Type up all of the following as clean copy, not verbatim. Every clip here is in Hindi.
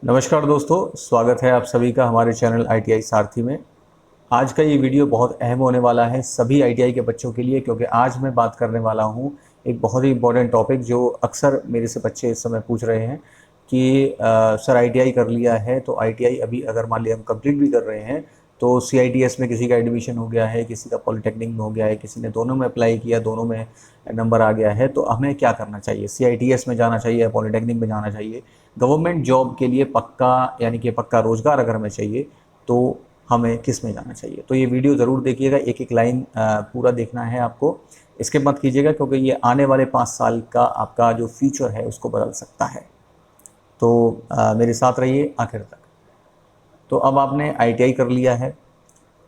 नमस्कार दोस्तों, स्वागत है आप सभी का हमारे चैनल ITI सारथी में। आज का ये वीडियो बहुत अहम होने वाला है सभी ITI के बच्चों के लिए, क्योंकि आज मैं बात करने वाला हूँ एक बहुत ही इम्पोर्टेंट टॉपिक जो अक्सर मेरे से बच्चे इस समय पूछ रहे हैं कि सर ITI कर लिया है तो ITI अभी अगर मान लिया हम कंप्लीट भी कर रहे हैं तो CITS में किसी का एडमिशन हो गया है, किसी का पॉलिटेक्निक में हो गया है, किसी ने दोनों में अप्लाई किया, दोनों में नंबर आ गया है, तो हमें क्या करना चाहिए? CITS में जाना चाहिए या पॉलिटेक्निक में जाना चाहिए? गवर्नमेंट जॉब के लिए पक्का यानी कि पक्का रोज़गार अगर हमें चाहिए तो हमें किस में जाना चाहिए? तो ये वीडियो ज़रूर देखिएगा, एक एक लाइन पूरा देखना है आपको, स्किप मत कीजिएगा, क्योंकि ये आने वाले 5 साल का आपका जो फ्यूचर है उसको बदल सकता है। तो मेरे साथ रहिए आखिर तक। तो अब आपने ITI कर लिया है,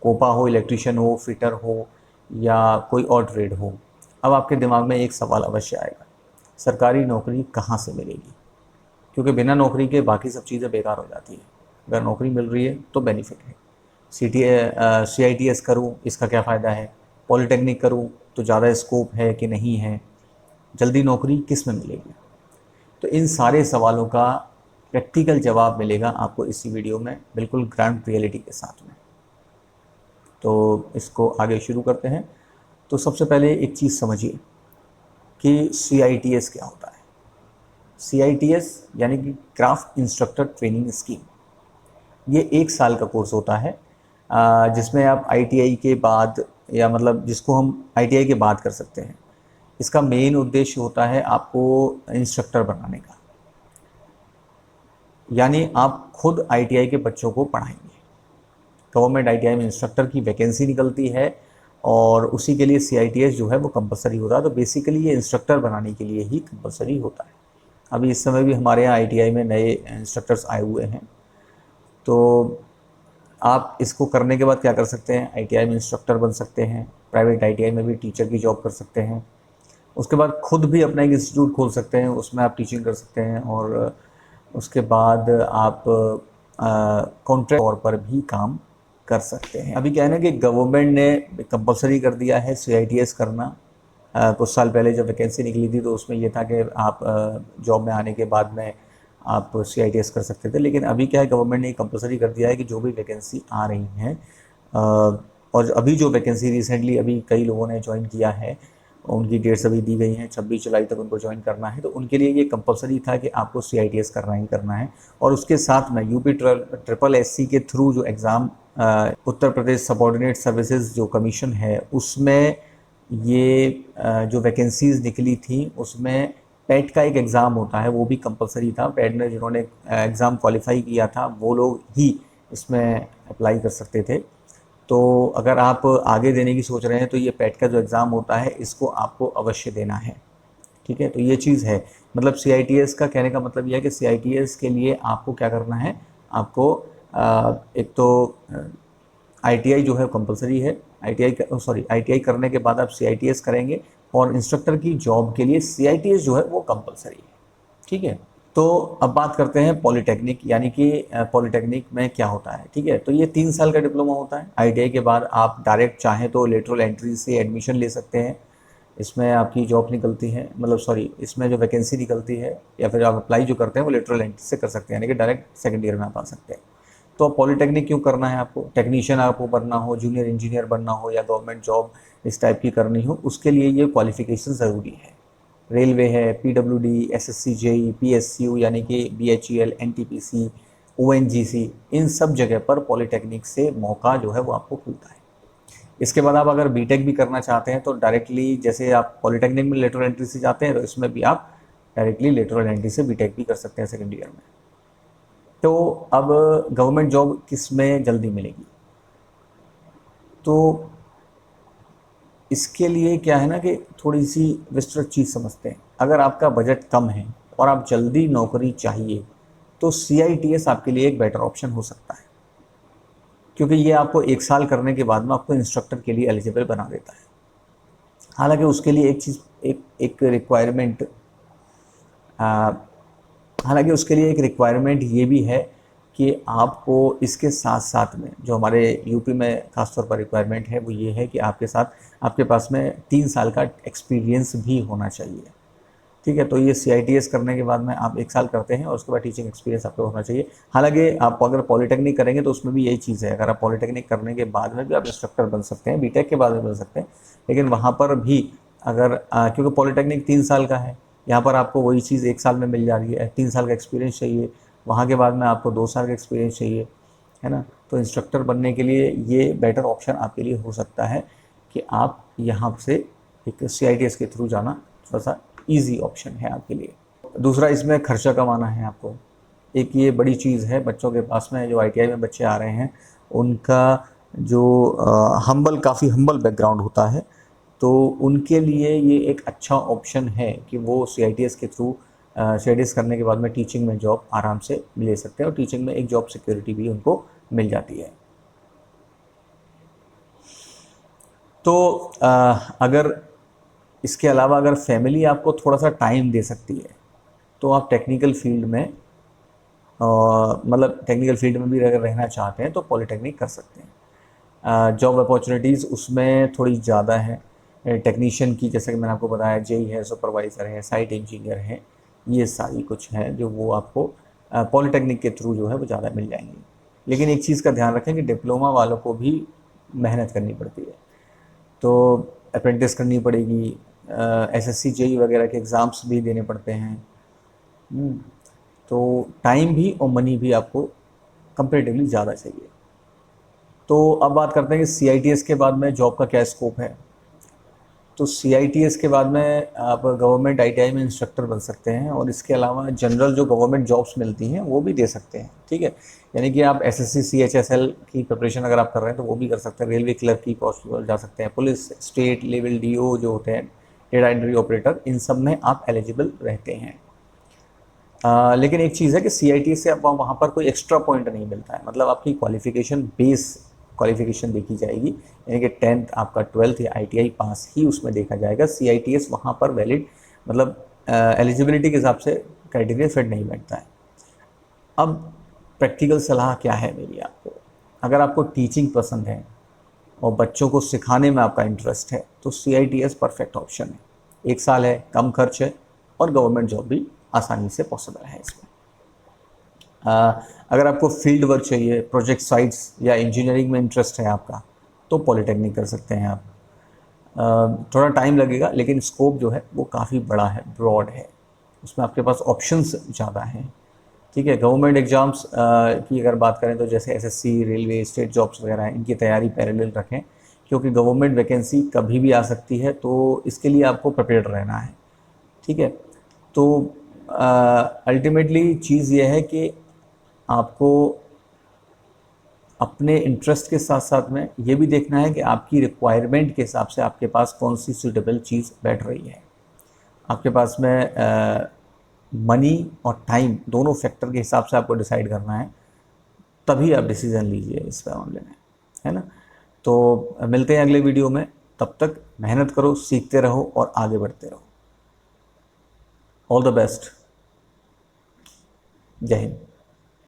कोपा हो, इलेक्ट्रीशियन हो, फिटर हो या कोई और ट्रेड हो। अब आपके दिमाग में एक सवाल अवश्य आएगा, सरकारी नौकरी कहाँ से मिलेगी? क्योंकि बिना नौकरी के बाकी सब चीज़ें बेकार हो जाती है। अगर नौकरी मिल रही है तो बेनिफिट है। CITS करूँ, इसका क्या फ़ायदा है? पॉलिटेक्निक करूँ तो ज़्यादा स्कोप है कि नहीं है? जल्दी नौकरी किस में मिलेगी? तो इन सारे सवालों का प्रैक्टिकल जवाब मिलेगा आपको इसी वीडियो में, बिल्कुल ग्राउंड रियलिटी के साथ में। तो इसको आगे शुरू करते हैं। तो सबसे पहले एक चीज़ समझिए कि CITS क्या होता है। CITS यानी कि क्राफ्ट इंस्ट्रक्टर ट्रेनिंग स्कीम। ये 1 साल का कोर्स होता है, जिसमें आप ITI के बाद या मतलब जिसको हम ITI के बाद कर सकते हैं। इसका मेन उद्देश्य होता है आपको इंस्ट्रक्टर बनाने का, यानी आप खुद ITI के बच्चों को पढ़ाएंगे। गवर्नमेंट ITI में इंस्ट्रक्टर की वैकेंसी निकलती है और उसी के लिए CITS जो है वो कंपलसरी होता है। तो बेसिकली ये इंस्ट्रक्टर बनाने के लिए ही कंपलसरी होता है। अभी इस समय भी हमारे यहाँ ITI में नए इंस्ट्रक्टर्स आए हुए हैं। तो आप इसको करने के बाद क्या कर सकते हैं? ITI में इंस्ट्रक्टर बन सकते हैं, प्राइवेट ITI में भी टीचर की जॉब कर सकते हैं। उसके बाद खुद भी अपना एक इंस्टीट्यूट खोल सकते हैं, उसमें आप टीचिंग कर सकते हैं और उसके बाद आप कॉन्ट्रैक्ट तौर पर भी काम कर सकते हैं। अभी क्या है ना कि गवर्नमेंट ने कंपलसरी कर दिया है CITS करना। कुछ साल पहले जब वैकेंसी निकली थी तो उसमें ये था कि आप जॉब में आने के बाद में आप CITS कर सकते थे, लेकिन अभी क्या है, गवर्नमेंट ने कंपलसरी कर दिया है कि जो भी वैकेंसी आ रही हैं और अभी जो वैकेंसी रिसेंटली अभी कई लोगों ने ज्वाइन किया है, उनकी डेट्स अभी दी गई हैं, 26 जुलाई तक उनको ज्वाइन करना है, तो उनके लिए ये कंपलसरी था कि आपको CITS करना ही करना है। और उसके साथ में UPSSC के थ्रू जो exam Uttar Pradesh subordinate services जो कमीशन है उसमें ये जो वैकेंसीज़ निकली थी उसमें पेट का एक एग्ज़ाम होता है, वो भी कंपलसरी था। पेट में जिन्होंने एग्ज़ाम क्वालिफाई किया था वो लोग ही इसमें अप्लाई कर सकते थे। तो अगर आप आगे देने की सोच रहे हैं तो ये पेट का जो एग्ज़ाम होता है इसको आपको अवश्य देना है। ठीक है, तो ये चीज़ है। मतलब CITS का कहने का मतलब ये है कि CITS के लिए आपको क्या करना है, आपको एक तो ITI जो है कंपलसरी है। ITI करने के बाद आप CITS करेंगे और इंस्ट्रक्टर की जॉब के लिए CITS जो है वो कंपलसरी है। ठीक है, तो अब बात करते हैं पॉलिटेक्निक, यानी कि पॉलिटेक्निक में क्या होता है। ठीक है, तो ये 3 साल का डिप्लोमा होता है। ITI के बाद आप डायरेक्ट चाहें तो लेटरल एंट्री से एडमिशन ले सकते हैं। इसमें आपकी जॉब निकलती है, मतलब सॉरी, इसमें जो वैकेंसी निकलती है या फिर आप अप्लाई जो करते हैं वो लेटरल एंट्री से कर सकते हैं, यानी कि डायरेक्ट सेकंड ईयर में आप आ सकते हैं। तो अब पॉलिटेक्निक क्यों करना है आपको? टेक्नीशियन आपको बनना हो, जूनियर इंजीनियर बनना हो या गवर्नमेंट जॉब इस टाइप की करनी हो, उसके लिए ये क्वालिफिकेशन ज़रूरी है। रेलवे है, PWD, SSC, JEE, PSU यानी कि BHEL, NTPC, ONGC, इन सब जगह पर पॉलिटेक्निक से मौका जो है वो आपको खुलता है। इसके बाद आप अगर बीटेक भी करना चाहते हैं तो डायरेक्टली, जैसे आप पॉलिटेक्निक में लेटरल एंट्री से जाते हैं तो इसमें भी आप डायरेक्टली लेटरल एंट्री से बीटेक भी कर सकते हैं सेकेंड ईयर में। तो अब गवर्नमेंट जॉब किस में जल्दी मिलेगी? तो इसके लिए क्या है ना कि थोड़ी सी विस्तृत चीज़ समझते हैं। अगर आपका बजट कम है और आप जल्दी नौकरी चाहिए तो CITS आपके लिए एक बेटर ऑप्शन हो सकता है, क्योंकि ये आपको 1 साल करने के बाद में आपको इंस्ट्रक्टर के लिए एलिजिबल बना देता है। हालांकि उसके लिए एक चीज़, एक रिक्वायरमेंट हालांकि उसके लिए एक रिक्वायरमेंट ये भी है कि आपको इसके साथ साथ में, जो हमारे यूपी में खासतौर पर रिक्वायरमेंट है वो ये है कि आपके साथ आपके पास में 3 साल का एक्सपीरियंस भी होना चाहिए। ठीक है। तो ये CITS करने के बाद में आप 1 साल करते हैं और उसके बाद टीचिंग एक्सपीरियंस आपको होना चाहिए। हालांकि आप अगर पॉलिटेक्निक करेंगे तो उसमें भी यही चीज़ है, अगर आप पॉलिटेक्निक करने के बाद में भी आप इंस्ट्रक्टर बन सकते हैं, बीटेक के बाद में बन सकते हैं, लेकिन वहाँ पर भी अगर क्योंकि पॉलिटेक्निक 3 साल का है, यहाँ पर आपको वही चीज़ 1 साल में मिल जा रही है। 3 साल का एक्सपीरियंस चाहिए, वहाँ के बाद में आपको 2 साल का एक्सपीरियंस चाहिए, है ना। तो इंस्ट्रक्टर बनने के लिए ये बेटर ऑप्शन आपके लिए हो सकता है कि आप यहाँ से एक CITS के थ्रू जाना थोड़ा सा ईजी ऑप्शन है आपके लिए। दूसरा, इसमें खर्चा कमाना है आपको। एक ये बड़ी चीज़ है बच्चों के पास में, जो ITI में बच्चे आ रहे हैं उनका जो काफ़ी हम्बल बैकग्राउंड होता है, तो उनके लिए ये एक अच्छा ऑप्शन है कि वो CITS के थ्रू CITS करने के बाद में टीचिंग में जॉब आराम से ले सकते हैं और टीचिंग में एक जॉब सिक्योरिटी भी उनको मिल जाती है। तो अगर इसके अलावा अगर फैमिली आपको थोड़ा सा टाइम दे सकती है तो आप टेक्निकल फील्ड में मतलब टेक्निकल फील्ड में भी अगर रहना चाहते हैं तो पॉलिटेक्निक कर सकते हैं। जॉब अपॉर्चुनिटीज़ उसमें थोड़ी ज़्यादा है टेक्नीशियन की, जैसे कि मैंने आपको बताया, जेई है, सुपरवाइज़र है, साइट इंजीनियर है, ये सारी कुछ हैं जो वो आपको पॉलिटेक्निक के थ्रू जो है वो ज़्यादा मिल जाएंगी। लेकिन एक चीज़ का ध्यान रखें कि डिप्लोमा वालों को भी मेहनत करनी पड़ती है, तो अप्रेंटिस करनी पड़ेगी, SSC JEE वगैरह के एग्ज़ाम्स भी देने पड़ते हैं। तो टाइम भी और मनी भी आपको कंपेरेटिवली ज़्यादा चाहिए। तो अब बात करते हैं कि CITS के बाद में जॉब का क्या स्कोप है। तो CITS के बाद में आप गवर्नमेंट ITI में इंस्ट्रक्टर बन सकते हैं और इसके अलावा जनरल जो गवर्नमेंट जॉब्स मिलती हैं वो भी दे सकते हैं, ठीक है। यानी कि आप SSC CHSL की प्रिपरेशन अगर आप कर रहे हैं तो वो भी कर सकते हैं, रेलवे क्लर्क की पोस्ट पर जा सकते हैं, पुलिस स्टेट लेवल DO जो होते हैं, डेटा एंट्री ऑपरेटर, इन सब में आप एलिजिबल रहते हैं। लेकिन एक चीज़ है कि CITS से आप वहाँ पर कोई एक्स्ट्रा पॉइंट नहीं मिलता है, मतलब आपकी क्वालिफ़िकेशन बेस क्वालिफ़िकेशन देखी जाएगी, यानी कि 10th आपका 12th या ITI पास ही उसमें देखा जाएगा। CITS वहाँ पर वैलिड मतलब एलिजिबिलिटी के हिसाब से क्राइटेरिया फिट नहीं बैठता है। अब प्रैक्टिकल सलाह क्या है मेरी आपको, अगर आपको टीचिंग पसंद है और बच्चों को सिखाने में आपका इंटरेस्ट है तो CITS परफेक्ट ऑप्शन है। 1 साल है, कम खर्च है और गवर्नमेंट जॉब भी आसानी से पॉसिबल है इसमें। अगर आपको फील्ड वर्क चाहिए, प्रोजेक्ट साइट्स या इंजीनियरिंग में इंटरेस्ट है आपका, तो पॉलिटेक्निक कर सकते हैं आप। थोड़ा टाइम लगेगा लेकिन स्कोप जो है वो काफ़ी बड़ा है, ब्रॉड है, उसमें आपके पास ऑप्शंस ज़्यादा हैं, ठीक है। गवर्नमेंट एग्ज़ाम्स की अगर बात करें तो जैसे SSC, रेलवे, स्टेट जॉब्स वगैरह हैं, इनकी तैयारी पैरेलल रखें, क्योंकि गवर्नमेंट वैकेंसी कभी भी आ सकती है, तो इसके लिए आपको प्रिपेयर्ड रहना है, ठीक है। तो अल्टीमेटली चीज़ ये है कि आपको अपने इंटरेस्ट के साथ साथ में ये भी देखना है कि आपकी रिक्वायरमेंट के हिसाब से आपके पास कौन सी सूटेबल चीज़ बैठ रही है। आपके पास में मनी और टाइम दोनों फैक्टर के हिसाब से आपको डिसाइड करना है, तभी आप डिसीज़न लीजिए इस मामले में, है ना। तो मिलते हैं अगले वीडियो में, तब तक मेहनत करो, सीखते रहो और आगे बढ़ते रहो। All the best. जय हिंद।